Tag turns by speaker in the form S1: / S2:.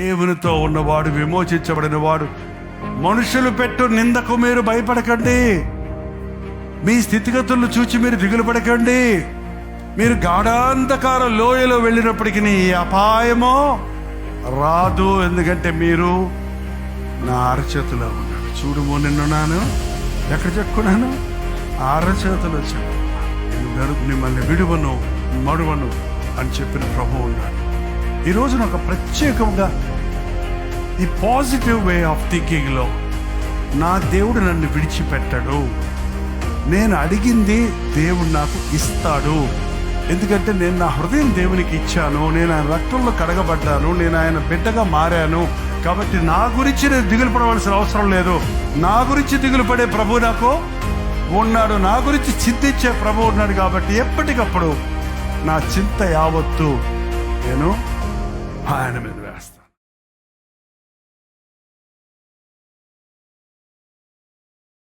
S1: దేవునితో ఉన్నవాడు, విమోచించబడిన వాడు. మనుషులు పెట్టు నిందకు మీరు భయపడకండి. మీ స్థితిగతులను చూచి మీరు దిగులు పడకండి. మీరు గాఢాంధకార లోయలో వెళ్ళినప్పటికీ ఈ అపాయమో రాదు, ఎందుకంటే మీరు నా అరచేతిలో ఉన్నాడు. చూడుము, నిన్నున్నాను, ఎక్కడ చెప్పుకున్నాను, అరచేతిలో చెప్పు. నేను మిమ్మల్ని విడువను మడువను అని చెప్పిన ప్రభువు ఉన్నాడు. ఈరోజు నాకు ప్రత్యేకంగా ఈ పాజిటివ్ వే ఆఫ్ థింకింగ్లో, నా దేవుడు నన్ను విడిచిపెట్టడు, నేను అడిగింది దేవుడు నాకు ఇస్తాడు, ఎందుకంటే నేను నా హృదయం దేవునికి ఇచ్చాను, నేను ఆయన రక్తంలో కడగబడ్డాను, నేను ఆయన బిడ్డగా మారాను. కాబట్టి నా గురించి నేను దిగులు పడవలసిన అవసరం లేదు. నా గురించి దిగులు పడే ప్రభు నాకు ఉన్నాడు, నా గురించి చింతించే ప్రభు ఉన్నాడు. కాబట్టి ఎప్పటికప్పుడు నా చింత యావత్తు నేను ఆయన మీద వేస్తాను.